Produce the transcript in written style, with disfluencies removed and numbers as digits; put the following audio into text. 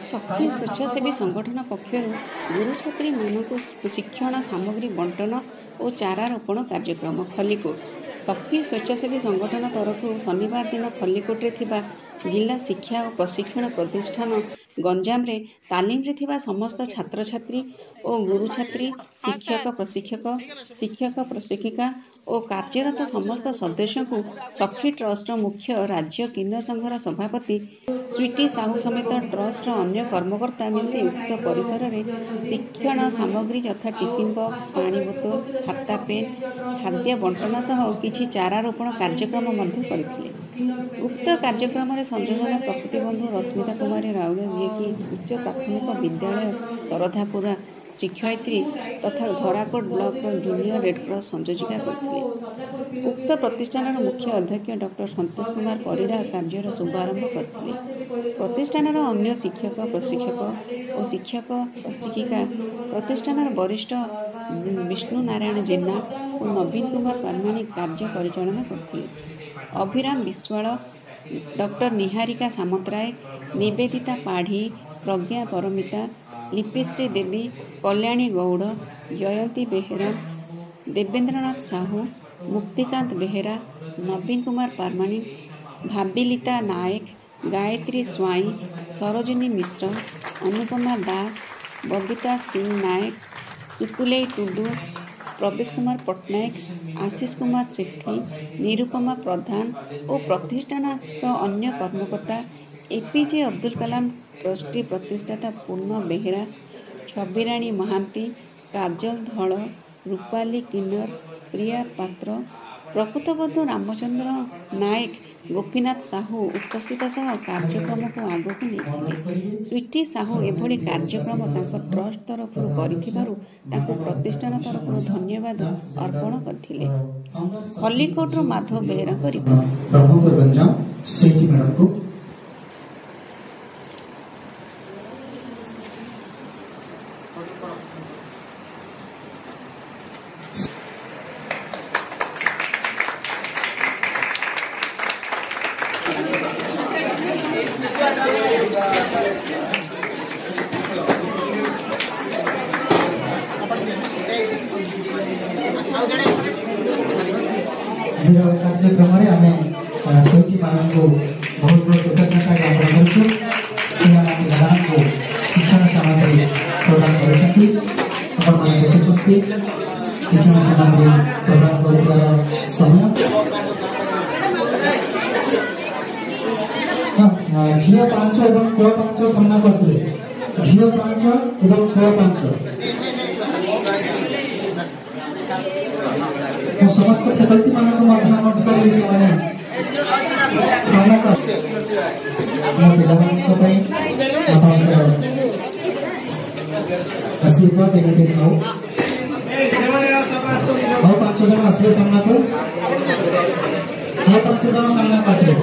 सखी स्वेच्छासेवी संगठन पक्षर गुरु छात्री मानक शिक्षण सामग्री बंटन और चारा रोपण कार्यक्रम खल्लीकोट सखी स्वेच्छासेवी संगठन तरफ शनिवार दिन खल्लीकोटे जिला शिक्षा और प्रशिक्षण प्रतिष्ठान गंजाम रे तालीम रे थिबा समस्त छात्र छात्री और गुरु छात्री शिक्षक प्रशिक्षिका और कार्यरत समस्त सदस्य को सखी ट्रस्ट मुख्य राज्य किन्नर संघर सभापति स्वीटी साहू समेत ट्रस्ट अन्य कर्मकर्ता मिसी उक्त परिसर में शिक्षण सामग्री यथा टिफिन बॉक्स पानी बोतल खाता पेन खाद्य बंटन सह किछि चारा रोपण कार्यक्रम करथिले। उक्त कार्यक्रम में संयोजन प्रकृति बंधु रश्मिता कुमारी राउल जी की उच्च प्राथमिक विद्यालय सरधापुरा शिक्षयित्री तथा धराकोट ब्लॉक जूनियर रेडक्रॉस संयोजिका करथिले। उक्त प्रतिष्ठान मुख्य अध्यक्ष डॉक्टर संतोष कुमार परिड़ा कार्यर शुभारंभ करथिले। प्रतिष्ठान अन्य शिक्षक प्रशिक्षक और शिक्षक प्रशिक्षिका प्रतिष्ठान वरिष्ठ विष्णु नारायण जेना और नवीन कुमार पारमाणिक कार्य परिचालन करथिले। अभिराम विश्वाल डॉक्टर निहारिका सामंतराय निवेदिता पाढ़ी प्रज्ञा परमिता लिपिश्री देवी कल्याणी गौड़ जयंती बेहेरा देवेंद्रनाथ साहू मुक्तिकांत बेहेरा नवीन कुमार पारमाणिक भाबिलिता नायक गायत्री स्वाई सरोजिनी मिश्र अनुपमा दास बबीता सिंह नायक सुकुलेई टुडू प्रवेश कुमार पट्टनायक आशीष कुमार सेठी निरुपमा प्रधान और प्रतिष्ठान अन्य कर्मकर्ता एपीजे अब्दुल कलाम ट्रस्टी प्रतिष्ठाता पूर्ण बेहेरा छबिराणी महांती काजल धल रूपाली किन्नर प्रिया पात्र प्रकृत बंधु रामचंद्र नायक गोपीनाथ साहू उपस्थित सह कार्यक्रम को आगक नहीं। स्वीटी साहू एभली कार्यक्रम ट्रस्ट तरफ प्रतिष्ठान तरफ धन्यवाद अर्पण करथिले। खल्लीकोट माधव बेहेरा कार्यक्रम आम शैक्षिक मान को बहुत बहुत कृतज्ञता ज्ञापन को शिक्षण सामग्री प्रदान कर शिक्षण सामग्री प्रदान कर समय झील 5 और पुआ 5 सामना आसले झील 5 और पुआ 5 समस्त फैकल्टी मानक आशीर्वाद और 5 जन आसले सामना को 5 जन सामना आसले